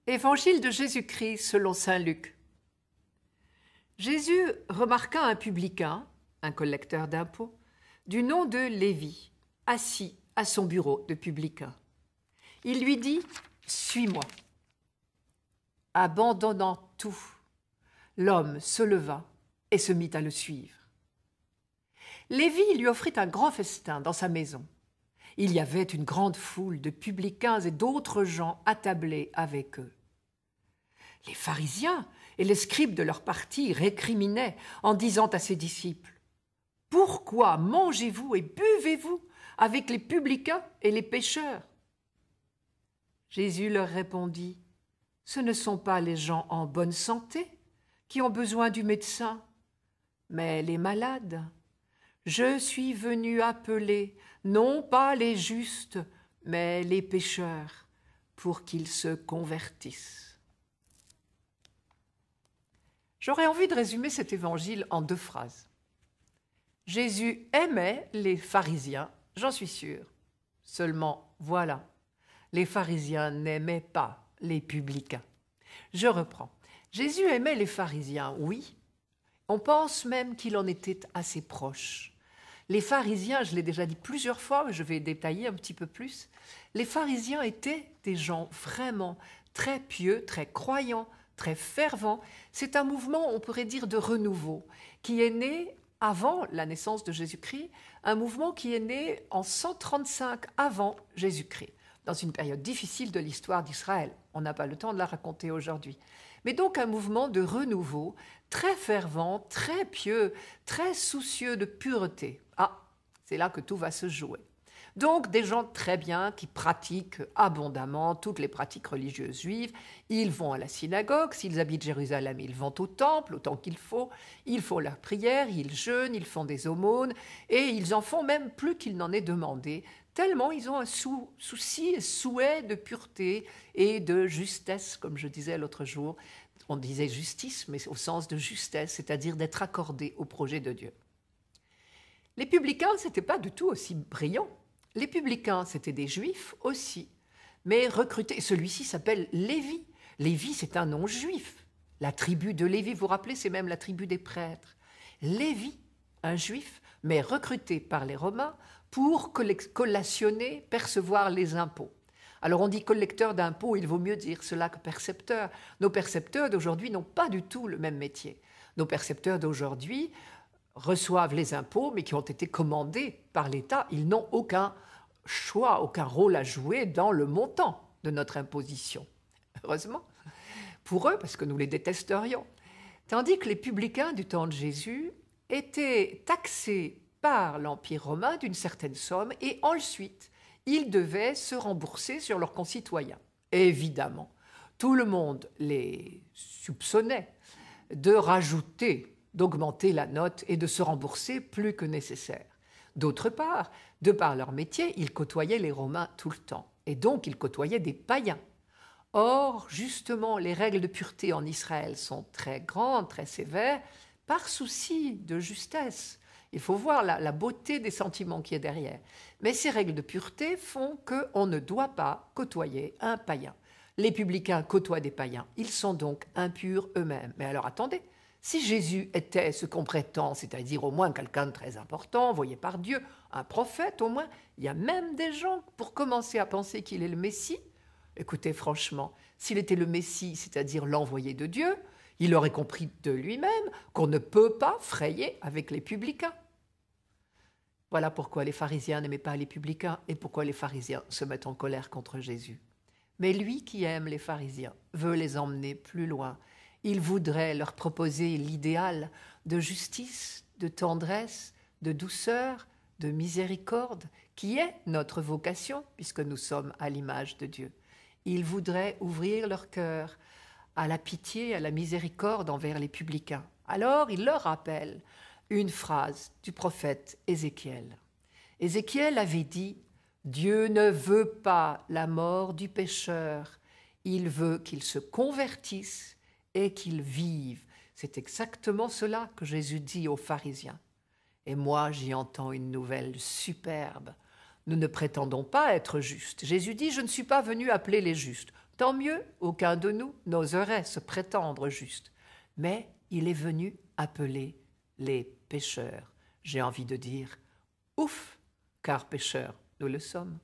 Évangile de Jésus-Christ selon saint Luc. Jésus remarqua un publicain, un collecteur d'impôts, du nom de Lévi, assis à son bureau de publicain. Il lui dit « Suis-moi ». Abandonnant tout, l'homme se leva et se mit à le suivre. Lévi lui offrit un grand festin dans sa maison. Il y avait une grande foule de publicains et d'autres gens attablés avec eux. Les pharisiens et les scribes de leur parti récriminaient en disant à ses disciples « Pourquoi mangez-vous et buvez-vous avec les publicains et les pécheurs ?» Jésus leur répondit « Ce ne sont pas les gens en bonne santé qui ont besoin du médecin, mais les malades. Je suis venu appeler non pas les justes, mais les pécheurs, pour qu'ils se convertissent. » J'aurais envie de résumer cet évangile en 2 phrases. Jésus aimait les pharisiens, j'en suis sûre. Seulement, voilà, les pharisiens n'aimaient pas les publicains. Je reprends. Jésus aimait les pharisiens, oui. On pense même qu'il en était assez proche. Les pharisiens, je l'ai déjà dit plusieurs fois, mais je vais détailler un petit peu plus. Les pharisiens étaient des gens vraiment très pieux, très croyants, très fervents. C'est un mouvement, on pourrait dire, de renouveau, qui est né avant la naissance de Jésus-Christ, un mouvement qui est né en 135 avant Jésus-Christ, dans une période difficile de l'histoire d'Israël. On n'a pas le temps de la raconter aujourd'hui. Mais donc un mouvement de renouveau, très fervent, très pieux, très soucieux de pureté. Ah, c'est là que tout va se jouer. Donc des gens très bien qui pratiquent abondamment toutes les pratiques religieuses juives. Ils vont à la synagogue, s'ils habitent Jérusalem, ils vont au temple autant qu'il faut. Ils font leurs prières, ils jeûnent, ils font des aumônes et ils en font même plus qu'il n'en est demandé, tellement ils ont un souci, un souhait de pureté et de justesse, comme je disais l'autre jour. On disait justice, mais au sens de justesse, c'est-à-dire d'être accordé au projet de Dieu. Les publicains, ce n'était pas du tout aussi brillant. Les publicains, c'était des juifs aussi, mais recrutés. Celui-ci s'appelle Lévi. Lévi, c'est un nom juif. La tribu de Lévi, vous vous rappelez, c'est même la tribu des prêtres. Lévi, un juif, mais recruté par les Romains pour collationner, percevoir les impôts. Alors on dit collecteur d'impôts, il vaut mieux dire cela que percepteur. Nos percepteurs d'aujourd'hui n'ont pas du tout le même métier. Nos percepteurs d'aujourd'hui reçoivent les impôts, mais qui ont été commandés par l'État. Ils n'ont aucun choix, aucun rôle à jouer dans le montant de notre imposition. Heureusement, pour eux, parce que nous les détesterions. Tandis que les publicains du temps de Jésus étaient taxés par l'Empire romain d'une certaine somme et ensuite, ils devaient se rembourser sur leurs concitoyens. Évidemment, tout le monde les soupçonnait de rajouter, d'augmenter la note et de se rembourser plus que nécessaire. D'autre part, de par leur métier, ils côtoyaient les Romains tout le temps, et donc ils côtoyaient des païens. Or, justement, les règles de pureté en Israël sont très grandes, très sévères, par souci de justesse. Il faut voir la beauté des sentiments qui est derrière. Mais ces règles de pureté font qu'on ne doit pas côtoyer un païen. Les publicains côtoient des païens, ils sont donc impurs eux-mêmes. Mais alors attendez, si Jésus était ce qu'on prétend, c'est-à-dire au moins quelqu'un de très important, envoyé par Dieu, un prophète au moins, il y a même des gens pour commencer à penser qu'il est le Messie. Écoutez, franchement, s'il était le Messie, c'est-à-dire l'envoyé de Dieu, il aurait compris de lui-même qu'on ne peut pas frayer avec les publicains. Voilà pourquoi les pharisiens n'aimaient pas les publicains et pourquoi les pharisiens se mettent en colère contre Jésus. Mais lui qui aime les pharisiens veut les emmener plus loin. Il voudrait leur proposer l'idéal de justice, de tendresse, de douceur, de miséricorde, qui est notre vocation, puisque nous sommes à l'image de Dieu. Il voudrait ouvrir leur cœur à la pitié, à la miséricorde envers les publicains. Alors il leur rappelle une phrase du prophète Ézéchiel. Ézéchiel avait dit « Dieu ne veut pas la mort du pécheur, il veut qu'il se convertisse et qu'il vive. » C'est exactement cela que Jésus dit aux pharisiens. Et moi, j'y entends une nouvelle superbe. Nous ne prétendons pas être justes. Jésus dit « Je ne suis pas venu appeler les justes. » Tant mieux, aucun de nous n'oserait se prétendre juste. Mais il est venu appeler les pécheurs. J'ai envie de dire, ouf, car pécheurs, nous le sommes.